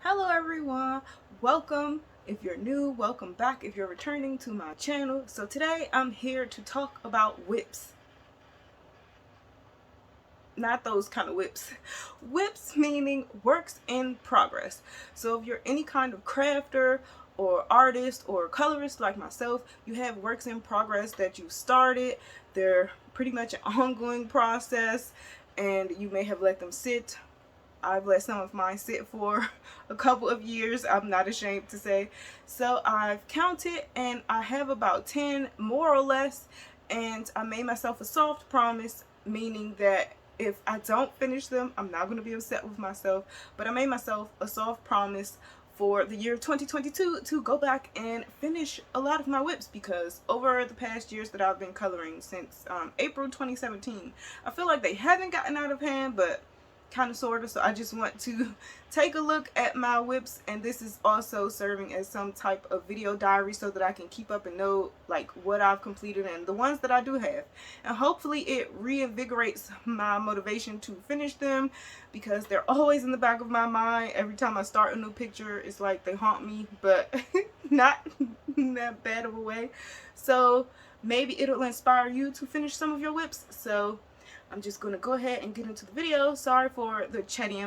Hello everyone, welcome. If you're new, welcome back if you're returning to my channel. So today I'm here to talk about WIPs. Not those kind of whips. WIPs meaning works in progress. So if you're any kind of crafter or artist or colorist like myself, you have works in progress that you started. They're pretty much an ongoing process and you may have let them sit. I've let some of mine sit for a couple of years, I'm not ashamed to say. So I've counted and I have about 10 more or less, and I made myself a soft promise, meaning that if I don't finish them, I'm not going to be upset with myself, but I made myself a soft promise for the year 2022 to go back and finish a lot of my WIPs, because over the past years that I've been coloring since April 2017, I feel like they haven't gotten out of hand, but kind of sort of. So I just want to take a look at my WIPs, and this is also serving as some type of video diary so that I can keep up and know like what I've completed and the ones that I do have, and hopefully it reinvigorates my motivation to finish them, because they're always in the back of my mind. Every time I start a new picture, it's like they haunt me, but not in that bad of a way. So maybe it'll inspire you to finish some of your WIPs. So I'm just going to go ahead and get into the video. Sorry for the chatty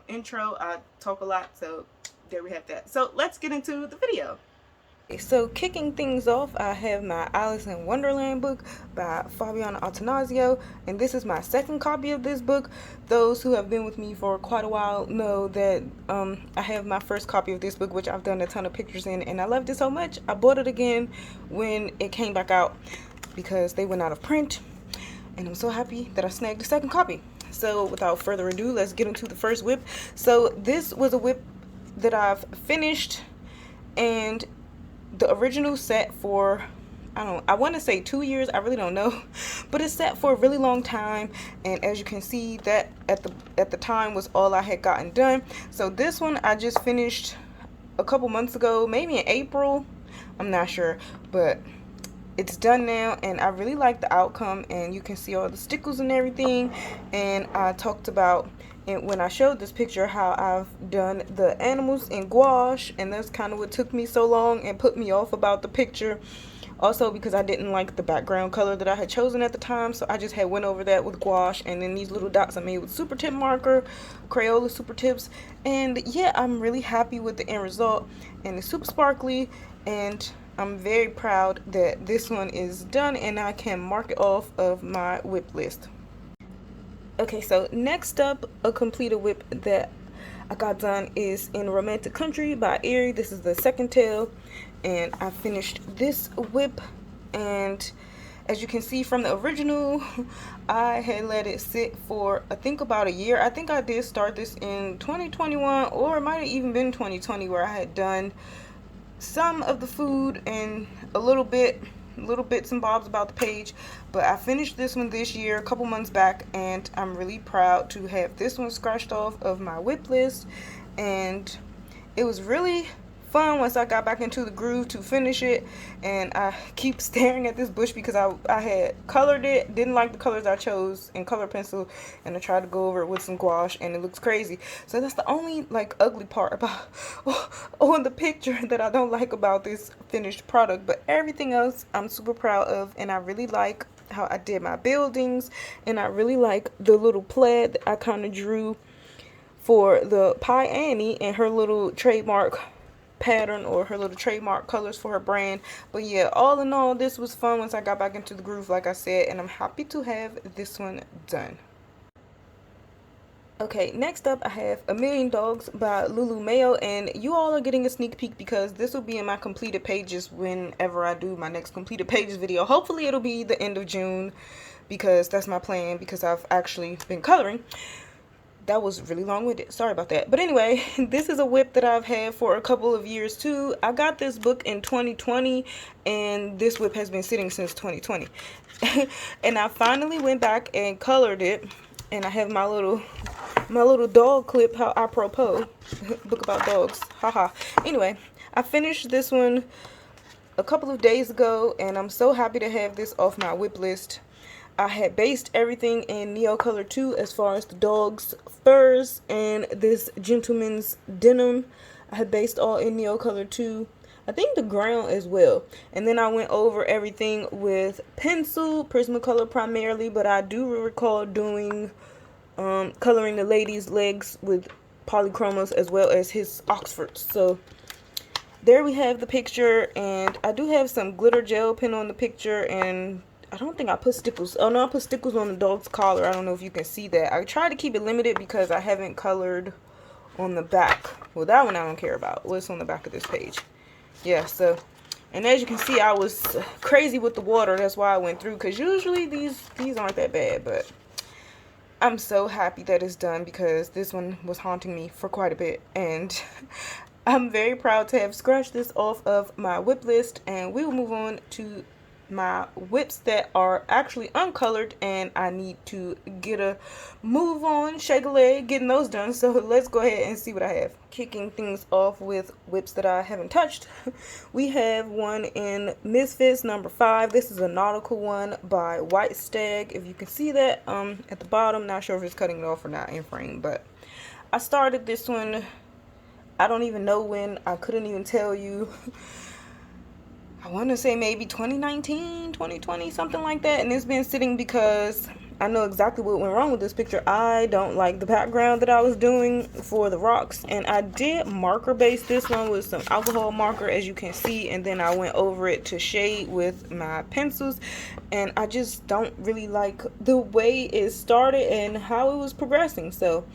intro. I talk a lot, so there we have that. So let's get into the video. So kicking things off, I have my Alice in Wonderland book by Fabiana Attanasio, and this is my second copy of this book. Those who have been with me for quite a while know that I have my first copy of this book, which I've done a ton of pictures in, and I loved it so much I bought it again when it came back out because they went out of print. And I'm so happy that I snagged the second copy. So without further ado, let's get into the first WIP. So this was a WIP that I've finished, and the original set for, I want to say 2 years, I really don't know, but it's set for a really long time, and as you can see, that at the time was all I had gotten done. So this one I just finished a couple months ago, maybe in April, I'm not sure, but it's done now, and I really like the outcome, and you can see all the stickles and everything. And I talked about, and when I showed this picture, how I've done the animals in gouache, and that's kind of what took me so long and put me off about the picture. Also because I didn't like the background color that I had chosen at the time, so I just had went over that with gouache, and then these little dots I made with super tip marker, Crayola super tips. And yeah, I'm really happy with the end result, and it's super sparkly, and I'm very proud that this one is done and I can mark it off of my WIP list. Okay, so next up, a completed WIP that I got done is in Romantic Country by Erie. This is the second tale, and I finished this WIP, and as you can see from the original, I had let it sit for I think about a year. I think I did start this in 2021, or it might have even been 2020, where I had done some of the food and little bits and bobs about the page. But I finished this one this year, a couple months back, and I'm really proud to have this one scratched off of my WIP list. And it was really fun once I got back into the groove to finish it. And I keep staring at this bush because I had colored it, didn't like the colors I chose in color pencil, and I tried to go over it with some gouache, and it looks crazy. So that's the only like ugly part about on the picture that I don't like about this finished product. But everything else I'm super proud of, and I really like how I did my buildings, and I really like the little plaid that I kind of drew for the Pie Annie and her little trademark pattern, or her little trademark colors for her brand. But yeah, all in all, this was fun once I got back into the groove, like I said, and I'm happy to have this one done. Okay, next up I have A Million Dogs by Lulu Mayo, and you all are getting a sneak peek because this will be in my completed pages whenever I do my next completed pages video. Hopefully it'll be the end of June, because that's my plan, because I've actually been coloring. That was really long-winded, sorry about that. But anyway, this is a WIP that I've had for a couple of years too. I got this book in 2020, and this WIP has been sitting since 2020. And I finally went back and colored it, and I have my little dog clip, how apropos, book about dogs, haha. Anyway, I finished this one a couple of days ago, and I'm so happy to have this off my WIP list. I had based everything in Neo Color 2 as far as the dog's furs and this gentleman's denim. I had based all in Neo Color 2. I think the ground as well. And then I went over everything with pencil, Prismacolor primarily, but I do recall doing coloring the lady's legs with polychromos as well as his Oxfords. So there we have the picture, and I do have some glitter gel pen on the picture, and I don't think I put stickles. Oh no, I put stickles on the dog's collar. I don't know if you can see that. I tried to keep it limited because I haven't colored on the back. Well, that one I don't care about. What's on the back of this page? Yeah, so, and as you can see, I was crazy with the water. That's why I went through, because usually these aren't that bad, but I'm so happy that it's done because this one was haunting me for quite a bit, and I'm very proud to have scratched this off of my whip list, and we will move on to my whips that are actually uncolored, and I need to get a move on, shake a leg, getting those done. So let's go ahead and see what I have. Kicking things off with whips that I haven't touched, we have one in Misfits number 5. This is a Nautical one by White Stag. If you can see that at the bottom, not sure if it's cutting it off or not in frame, but I started this one, I don't even know when, I couldn't even tell you. I want to say maybe 2019, 2020, something like that. And it's been sitting because I know exactly what went wrong with this picture. I don't like the background that I was doing for the rocks. And I did marker base this one with some alcohol marker, as you can see. And then I went over it to shade with my pencils. And I just don't really like the way it started and how it was progressing. So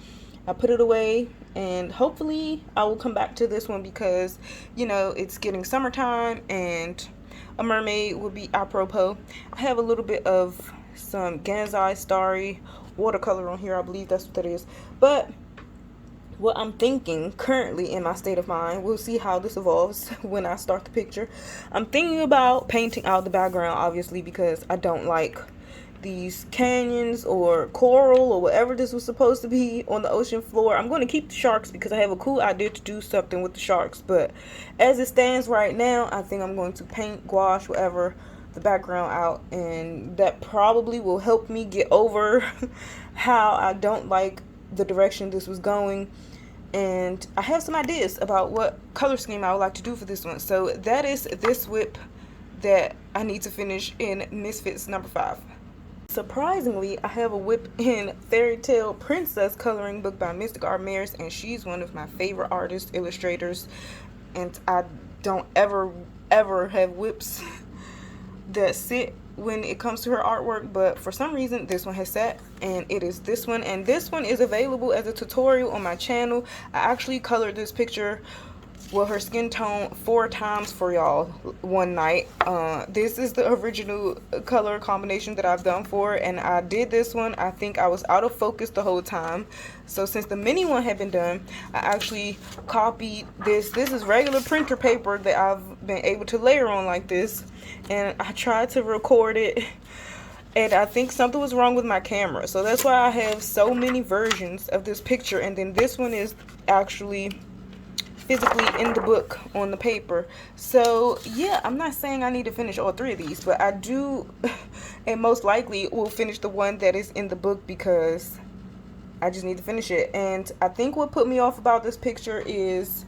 I put it away, and hopefully I will come back to this one because, you know, it's getting summertime and a mermaid would be apropos. I have a little bit of some Gansai Starry watercolor on here. I believe that's what that is. But what I'm thinking currently in my state of mind, we'll see how this evolves when I start the picture. I'm thinking about painting out the background, obviously, because I don't like these canyons or coral or whatever this was supposed to be on the ocean floor. I'm going to keep the sharks because I have a cool idea to do something with the sharks, but as it stands right now, I think I'm going to paint, gouache, whatever, the background out, and that probably will help me get over how I don't like the direction this was going. And I have some ideas about what color scheme I would like to do for this one. So that is this whip that I need to finish in Misfits number 5. Surprisingly, I have a whip in Fairy Tale Princess coloring book by Mystic Art Maris, and she's one of my favorite artists, illustrators, and I don't ever have whips that sit when it comes to her artwork, but for some reason this one has sat, and it is this one, and this one is available as a tutorial on my channel. I actually colored this picture, well, her skin tone 4 times for y'all one night. This is the original color combination that I've done for, and I did this one. I think I was out of focus the whole time, so since the mini one had been done, I actually copied this. This is regular printer paper that I've been able to layer on like this, and I tried to record it, and I think something was wrong with my camera, so that's why I have so many versions of this picture. And then this one is actually physically in the book on the paper. So yeah, I'm not saying I need to finish all 3 of these, but I do and most likely will finish the one that is in the book because I just need to finish it. And I think what put me off about this picture is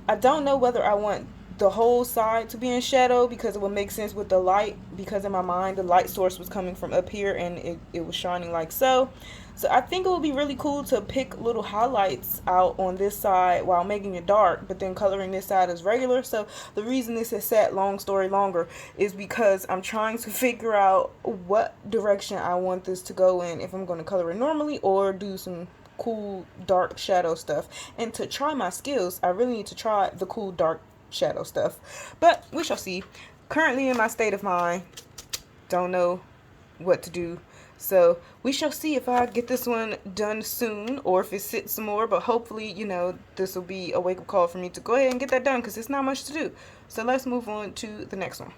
I don't know whether I want the whole side to be in shadow because it would make sense with the light, because in my mind the light source was coming from up here and it was shining like so. So I think it would be really cool to pick little highlights out on this side while making it dark, but then coloring this side as regular. So the reason this is set, long story longer, is because I'm trying to figure out what direction I want this to go in, if I'm going to color it normally or do some cool dark shadow stuff. And to try my skills, I really need to try the cool dark shadow stuff, but we shall see. Currently in my state of mind, don't know what to do, so we shall see if I get this one done soon or if it sits some more. But hopefully, you know, this will be a wake-up call for me to go ahead and get that done because it's not much to do. So let's move on to the next one.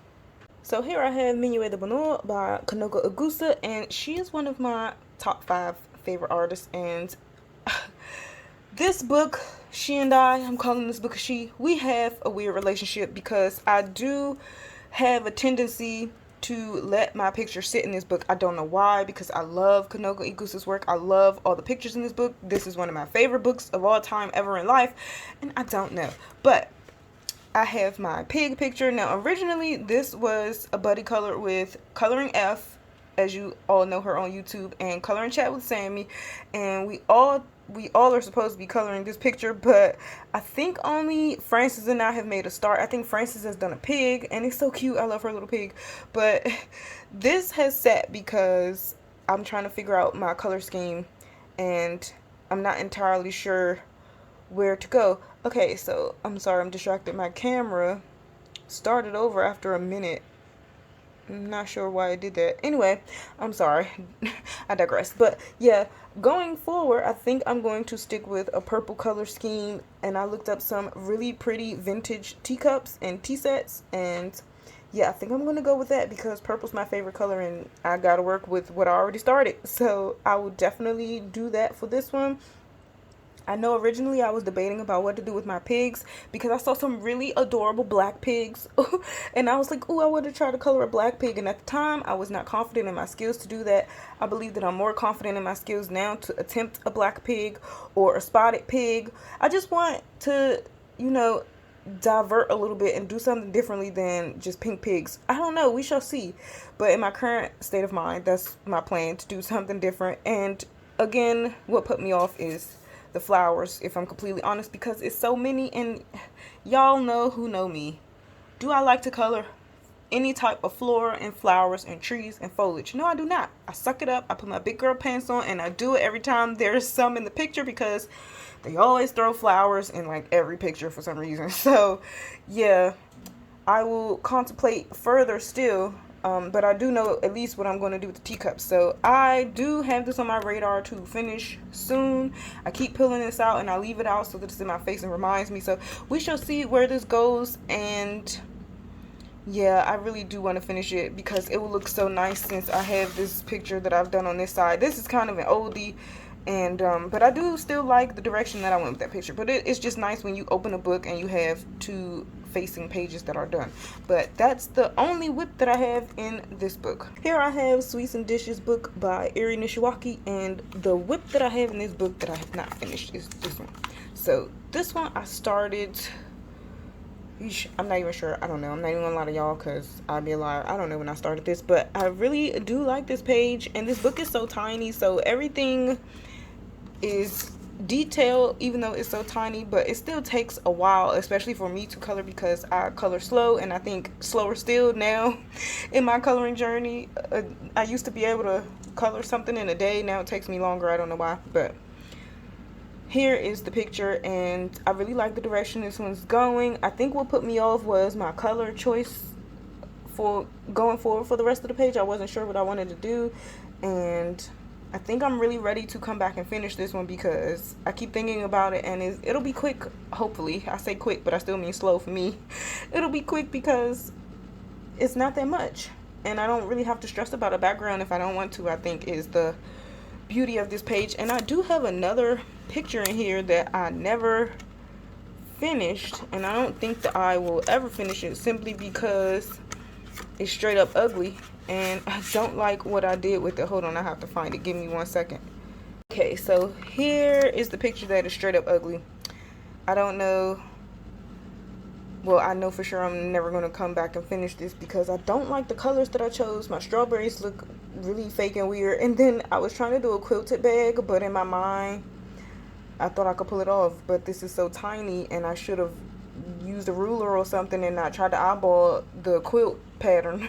So here I have Menuet by Kanoko Agusa, and she is one of my top 5 favorite artists. And this book, she and I'm calling this book a she, we have a weird relationship because I do have a tendency to let my picture sit in this book. I don't know why, because I love Kanoko Ikusu's work. I love all the pictures in this book. This is one of my favorite books of all time ever in life, and I don't know. But I have my pig picture. Now, originally, this was a buddy color with Coloring F, as you all know her on YouTube, and Coloring Chat with Sammy, and we all are supposed to be coloring this picture, but I think only Frances and I have made a start. I think Frances has done a pig, and it's so cute. I love her little pig. But this has sat because I'm trying to figure out my color scheme, and I'm not entirely sure where to go. Okay, so I'm sorry, I'm distracted. My camera started over after a minute. I'm not sure why I did that. Anyway, I'm sorry. I digress. But yeah, going forward, I think I'm going to stick with a purple color scheme. And I looked up some really pretty vintage teacups and tea sets. And yeah, I think I'm going to go with that because purple's my favorite color. And I got to work with what I already started. So I will definitely do that for this one. I know originally I was debating about what to do with my pigs because I saw some really adorable black pigs and I was like, oh, I want to try to color a black pig, and at the time I was not confident in my skills to do that. I believe that I'm more confident in my skills now to attempt a black pig or a spotted pig. I just want to, you know, divert a little bit and do something differently than just pink pigs. I don't know, we shall see. But in my current state of mind, that's my plan, to do something different. And again, what put me off is the flowers, if I'm completely honest, because it's so many, and y'all know who know me. Do I like to color any type of flora and flowers and trees and foliage? No, I do not. I suck it up. I put my big girl pants on and I do it every time there's some in the picture because they always throw flowers in like every picture for some reason. So yeah, I will contemplate further still. But I do know at least what I'm going to do with the teacups. So I do have this on my radar to finish soon. I keep pulling this out and I leave it out so that it's in my face and reminds me. So we shall see where this goes. And yeah, I really do want to finish it because it will look so nice since I have this picture that I've done on this side. This is kind of an oldie. And but I do still like the direction that I went with that picture. But it's just nice when you open a book and you have two facing pages that are done. But that's the only whip that I have in this book. Here I have Sweets and Dishes book by Eri Nishiwaki, and the whip that I have in this book that I have not finished is this one. So this one I started, I'm not even sure. I don't know. I'm not even gonna lie to y'all because I'd be a liar. I don't know when I started this, but I really do like this page, and this book is so tiny, so everything is detailed even though it's so tiny, but it still takes a while, especially for me to color because I color slow, and I think slower still now in my coloring journey. I used to be able to color something in a day. Now it takes me longer. I don't know why, but here is the picture, and I really like the direction this one's going. I think what put me off was my color choice for going forward for the rest of the page. I wasn't sure what I wanted to do, and I think I'm really ready to come back and finish this one because I keep thinking about it, and it'll be quick, hopefully. I say quick, but I still mean slow for me. It'll be quick because it's not that much, and I don't really have to stress about a background if I don't want to, I think is the beauty of this page. And I do have another picture in here that I never finished, and I don't think that I will ever finish it simply because it's straight up ugly. And I don't like what I did with it. Hold on, I have to find it. Give me 1 second. Okay, so here is the picture that is straight up ugly. I don't know. Well, I know for sure I'm never going to come back and finish this because I don't like the colors that I chose. My strawberries look really fake and weird. And then I was trying to do a quilted bag, but in my mind, I thought I could pull it off. But this is so tiny, and I should have used a ruler or something and not tried to eyeball the quilt pattern.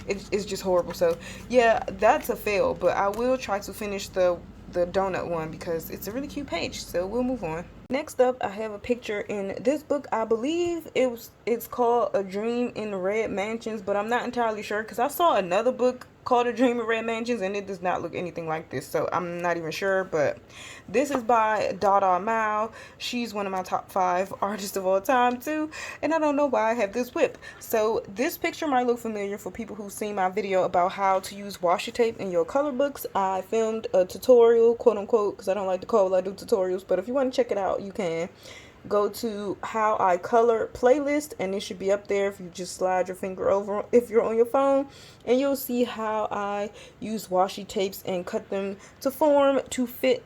It's just horrible. So yeah, that's a fail, but I will try to finish the donut one because it's a really cute page. So we'll move on. Next up, I have a picture in this book. I believe it's called A Dream in the Red Mansions, but I'm not entirely sure because I saw another book called A Dream in Red Mansions and it does not look anything like this, so I'm not even sure. But this is by Dada Mao. She's one of my top 5 artists of all time too, and I don't know why I have this whip. So this picture might look familiar for people who've seen my video about how to use washi tape in your color books. I filmed a tutorial, quote unquote, because I don't like to call I do tutorials, but if you want to check it out, you can. go to How I Color playlist, and it should be up there if you just slide your finger over if you're on your phone, and you'll see how I use washi tapes and cut them to form to fit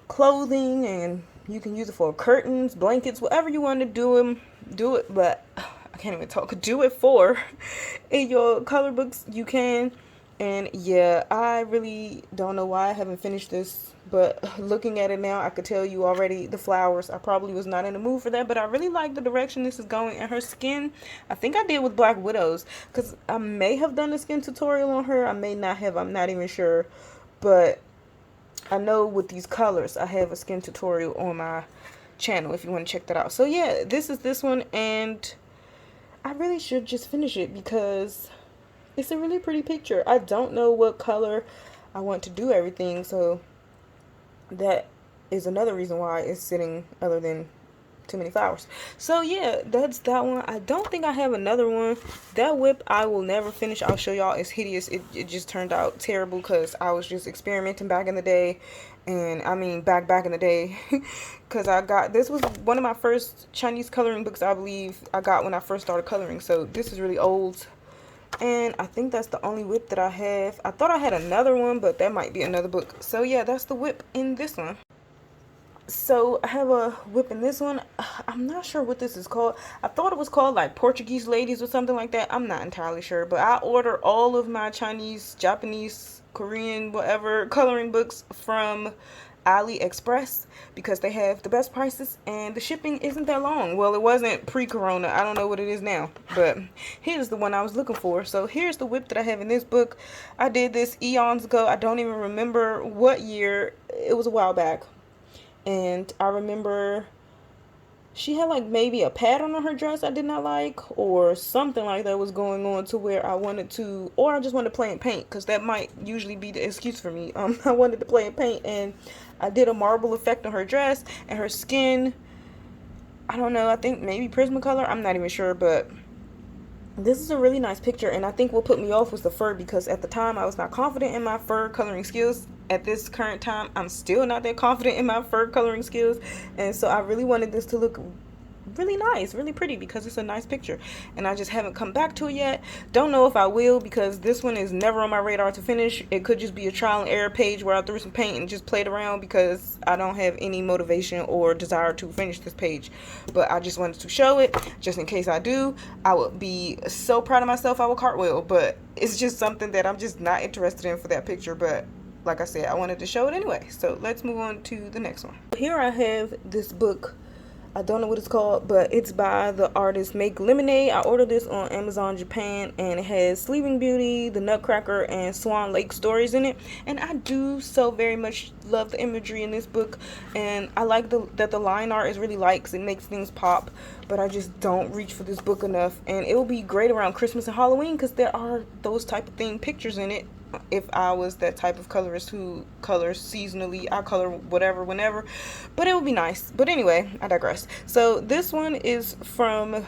clothing, and you can use it for curtains, blankets, whatever you want to do it, but I can't even talk, do it for in your color books, you can. And yeah, I really don't know why I haven't finished this, but looking at it now, I could tell you already the flowers. I probably was not in the mood for that, but I really like the direction this is going. And her skin, I think I did with Black Widows, because I may have done a skin tutorial on her. I may not have. I'm not even sure. But I know with these colors, I have a skin tutorial on my channel if you want to check that out. So yeah, this is this one, and I really should just finish it because it's a really pretty picture. I don't know what color I want to do everything, so that is another reason why it's sitting other than too many flowers. So yeah, that's that one. I don't think I have another one. That whip I will never finish. I'll show y'all. It's hideous. It just turned out terrible because I was just experimenting back in the day. And I mean back in the day, because this was one of my first Chinese coloring books, I believe I got when I first started coloring. So this is really old. And I think that's the only whip that I have. I thought I had another one, but that might be another book. So yeah, that's the whip in this one. So I have a whip in this one. I'm not sure what this is called. I thought it was called like Portuguese Ladies or something like that. I'm not entirely sure. But I order all of my Chinese, Japanese, Korean, whatever coloring books from AliExpress because they have the best prices and the shipping isn't that long. Well, it wasn't pre-corona. I don't know what it is now, but here's the one I was looking for. So here's the whip that I have in this book. I did this eons ago. I don't even remember what year. It was a while back, and I remember she had like maybe a pattern on her dress I did not like, or something like that was going on to where I wanted to, or I just wanted to play in paint, because that might usually be the excuse for me. I wanted to play in paint, and I did a marble effect on her dress and her skin. I don't know, I think maybe Prismacolor, I'm not even sure, but this is a really nice picture. And I think what put me off was the fur, because at the time I was not confident in my fur coloring skills. At this current time, I'm still not that confident in my fur coloring skills, and so I really wanted this to look really nice, really pretty, because it's a nice picture, and I just haven't come back to it yet. Don't know if I will, because this one is never on my radar to finish. It could just be a trial and error page where I threw some paint and just played around, because I don't have any motivation or desire to finish this page. But I just wanted to show it just in case I do. I would be so proud of myself, I would cartwheel, but it's just something that I'm just not interested in for that picture. But like I said, I wanted to show it anyway. So let's move on to the next one. Here I have this book. I don't know what it's called, but it's by the artist Make Lemonade. I ordered this on Amazon Japan, and it has Sleeping Beauty, The Nutcracker, and Swan Lake stories in it. And I do so very much love the imagery in this book, and I like that the line art is really light because it makes things pop, but I just don't reach for this book enough. And it will be great around Christmas and Halloween because there are those type of themed pictures in it. If I was that type of colorist who colors seasonally, I color whatever, whenever, but it would be nice. But anyway, I digress. So this one is from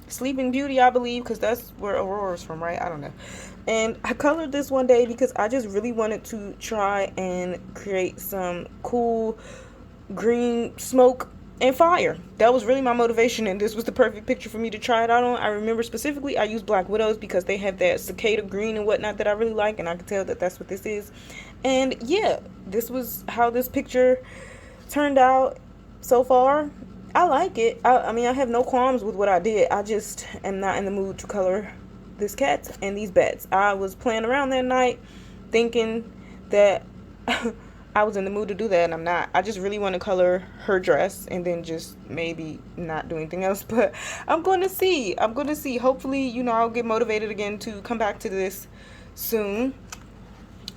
Sleeping Beauty, I believe, because that's where Aurora's from, right? I don't know. And I colored this one day because I just really wanted to try and create some cool green smoke and fire. That was really my motivation, and this was the perfect picture for me to try it out on. I remember specifically I used Black Widows because they have that cicada green and whatnot that I really like, and I can tell that that's what this is. And yeah, this was how this picture turned out so far. I like it. I mean, I have no qualms with what I did. I just am not in the mood to color this cat and these bats. I was playing around that night thinking that I was in the mood to do that, and I'm not. I just really want to color her dress and then just maybe not do anything else. But I'm going to see. Hopefully, you know, I'll get motivated again to come back to this soon.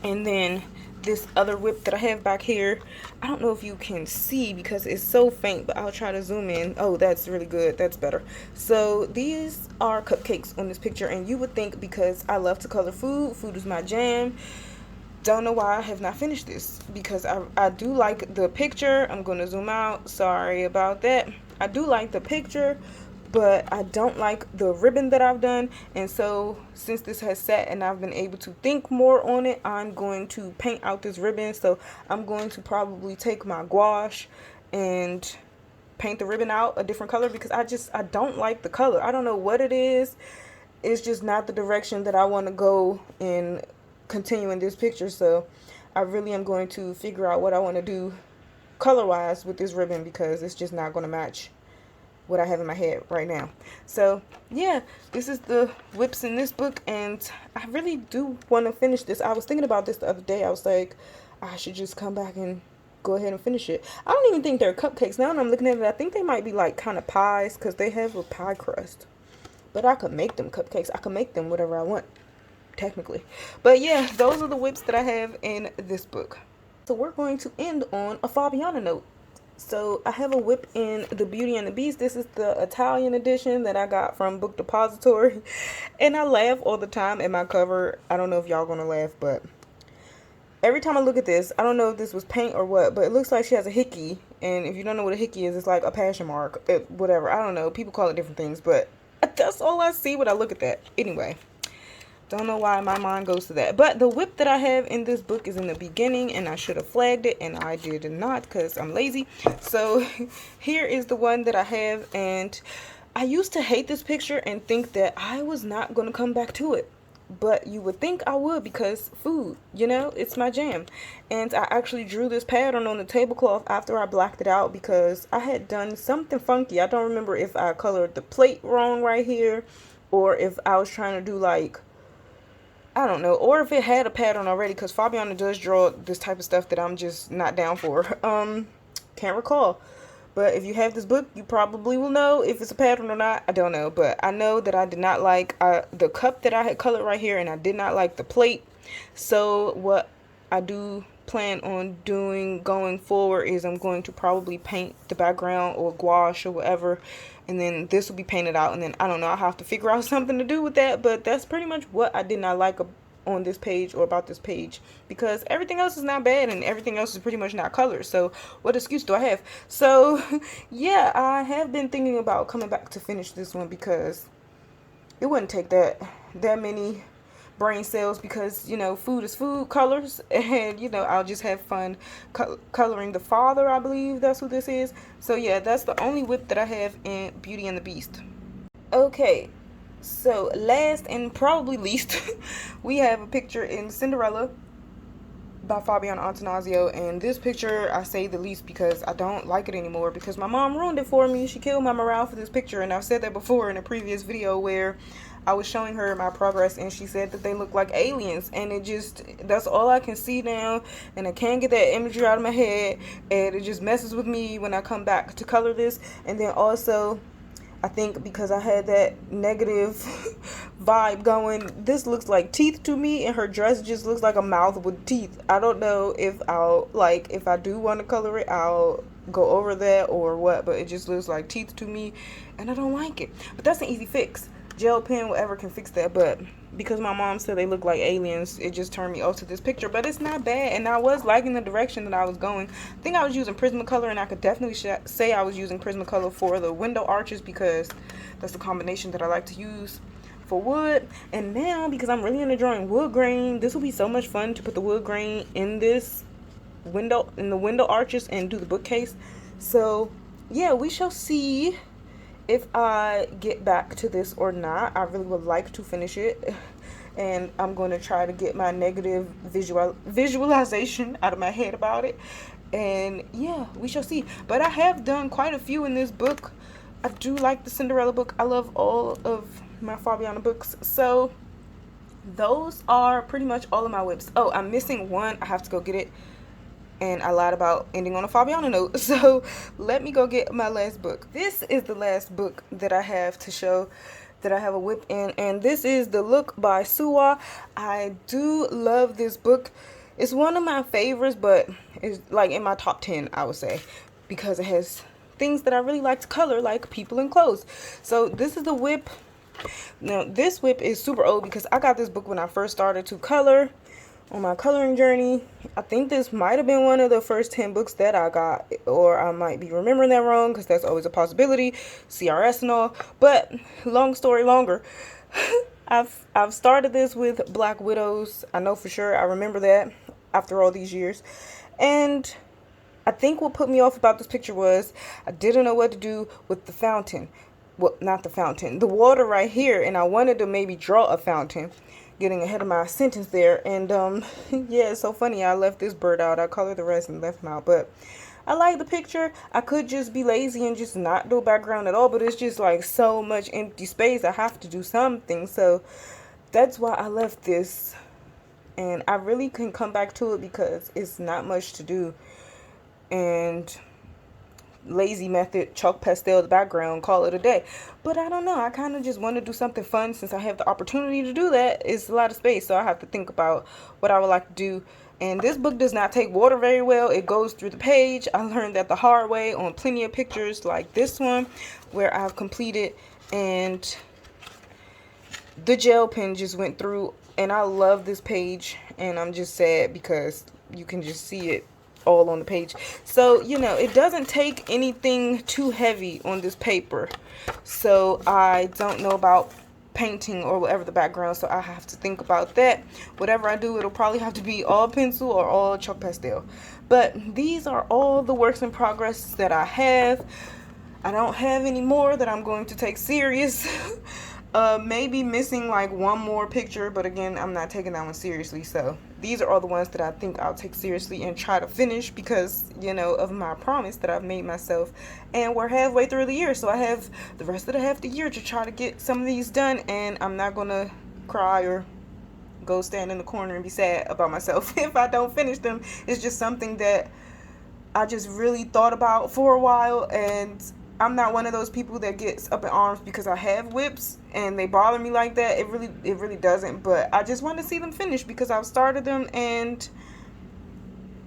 And then this other whip that I have back here, I don't know if you can see because it's so faint, but I'll try to zoom in. Oh, that's really good. That's better. So these are cupcakes on this picture, and you would think because I love to color food is my jam. Don't know why I have not finished this, because I do like the picture. I'm going to zoom out. Sorry about that. I do like the picture, but I don't like the ribbon that I've done. And so since this has sat and I've been able to think more on it, I'm going to paint out this ribbon. So I'm going to probably take my gouache and paint the ribbon out a different color because I don't like the color. I don't know what it is. It's just not the direction that I want to go in continuing this picture. So I really am going to figure out what I want to do color wise with this ribbon because it's just not going to match what I have in my head right now. So yeah, this is the whips in this book, and I really do want to finish this. I was thinking about this the other day. I was like, I should just come back and go ahead and finish it. I don't even think they're cupcakes. Now that I'm looking at it, I think they might be like kind of pies because they have a pie crust. But I could make them cupcakes. I could make them whatever I want, technically. But yeah, those are the whips that I have in this book. So we're going to end on a Fabiana note. So I have a whip in the Beauty and the Beast. This is the Italian edition that I got from Book Depository. And I laugh all the time at my cover. I don't know if y'all gonna laugh, but every time I look at this, I don't know if this was paint or what, but it looks like she has a hickey. And if you don't know what a hickey is, it's like a passion mark. Whatever. I don't know. People call it different things, but that's all I see when I look at that. Anyway. Don't know why my mind goes to that. But the whip that I have in this book is in the beginning, and I should have flagged it, and I did not because I'm lazy. So here is the one that I have, and I used to hate this picture and think that I was not going to come back to it. But you would think I would because food, you know, it's my jam. And I actually drew this pattern on the tablecloth after I blacked it out because I had done something funky. I don't remember if I colored the plate wrong right here or if I was trying to do like, I don't know, or if it had a pattern already, because Fabiana does draw this type of stuff that I'm just not down for. Can't recall. But if you have this book, you probably will know if it's a pattern or not. I don't know, but I know that I did not like the cup that I had colored right here, and I did not like the plate. So what I do plan on doing going forward is I'm going to probably paint the background or gouache or whatever, and then this will be painted out, and then I don't know, I'll have to figure out something to do with that. But that's pretty much what I did not like on this page or about this page, because everything else is not bad and everything else is pretty much not colored. So what excuse do I have? So yeah, I have been thinking about coming back to finish this one because it wouldn't take that many brain cells, because you know, food is food colors, and you know, I'll just have fun coloring the father. I believe that's who this is. So yeah, that's the only whip that I have in Beauty and the Beast. Okay, so last and probably least, we have a picture in Cinderella by Fabiana Antanasio, and this picture, I say the least because I don't like it anymore because my mom ruined it for me. She killed my morale for this picture, and I've said that before in a previous video where I was showing her my progress, and she said that they look like aliens, and it just, that's all I can see now, and I can't get that imagery out of my head, and it just messes with me when I come back to color this. And then also, I think because I had that negative vibe going, this looks like teeth to me, and her dress just looks like a mouth with teeth. I don't know if I'll, like, if I do want to color it, I'll go over that or what, but it just looks like teeth to me, and I don't like it. But that's an easy fix. Gel pen, whatever, can fix that. But because my mom said they look like aliens, it just turned me off to this picture. But it's not bad, and I was liking the direction that I was going. I think I was using Prismacolor, and I could definitely say I was using Prismacolor for the window arches because that's the combination that I like to use for wood. And now, because I'm really into drawing wood grain, this will be so much fun to put the wood grain in this window, in the window arches, and do the bookcase. So yeah, we shall see if I get back to this or not. I really would like to finish it, and I'm going to try to get my negative visualization out of my head about it. And yeah, we shall see. But I have done quite a few in this book. I do like the Cinderella book. I love all of my Fabiana books. So those are pretty much all of my whips. Oh, I'm missing one. I have to go get it. And I lied about ending on a Fabiana note. So let me go get my last book. This is the last book that I have to show that I have a whip in. And this is The Look by Suwa. I do love this book. It's one of my favorites, but it's like in my top 10, I would say. Because it has things that I really like to color, like people and clothes. So this is the whip. Now this whip is super old because I got this book when I first started to color on my coloring journey. I think this might have been one of the first 10 books that I got, or I might be remembering that wrong because that's always a possibility, CRS and all. But long story longer, I've started this with Black Widows. I know for sure, I remember that after all these years. And I think what put me off about this picture was I didn't know what to do with the fountain. Well, not the fountain, the water right here, and I wanted to maybe draw a fountain. Getting ahead of my sentence there, and yeah, it's so funny. I left this bird out. I colored the rest and left him out, but I like the picture. I could just be lazy and just not do a background at all, but it's just like so much empty space. I have to do something, so that's why I left this, and I really can come back to it because it's not much to do. And lazy method, chalk pastel the background, call it a day. But I don't know, I kind of just want to do something fun. Since I have the opportunity to do that, it's a lot of space, so I have to think about what I would like to do. And this book does not take water very well. It goes through the page. I learned that the hard way on plenty of pictures like this one where I've completed, and the gel pen just went through. And I love this page, and I'm just sad because you can just see it all on the page. So, you know, it doesn't take anything too heavy on this paper. So I don't know about painting or whatever the background, so I have to think about that. Whatever I do, it'll probably have to be all pencil or all chalk pastel. But these are all the works in progress that I have. I don't have any more that I'm going to take serious. Maybe missing like one more picture, but again, I'm not taking that one seriously. So these are all the ones that I think I'll take seriously and try to finish because, you know, of my promise that I've made myself. And we're halfway through the year, so I have the rest of the half the year to try to get some of these done, and I'm not gonna cry or go stand in the corner and be sad about myself if I don't finish them. It's just something that I just really thought about for a while, and I'm not one of those people that gets up in arms because I have W.I.P.S and they bother me like that. It really doesn't. But I just want to see them finish because I've started them and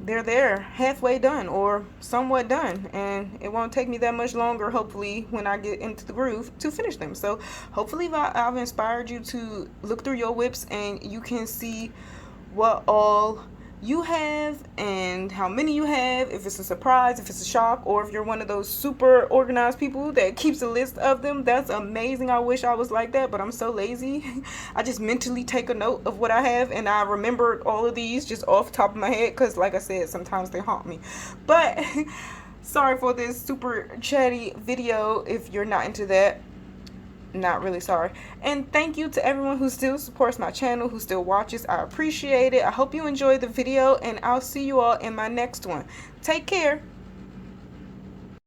they're there, halfway done or somewhat done, and it won't take me that much longer, hopefully, when I get into the groove to finish them. So hopefully I've inspired you to look through your W.I.P.S and you can see what all you have and how many you have, if it's a surprise, if it's a shock, or if you're one of those super organized people that keeps a list of them. That's amazing. I wish I was like that, but I'm so lazy. I just mentally take a note of what I have, and I remembered all of these just off the top of my head because, like I said, sometimes they haunt me. But sorry for this super chatty video if you're not into that. Not really sorry. And thank you to everyone who still supports my channel, who still watches. I appreciate it. I hope you enjoyed the video, and I'll see you all in my next one. Take care.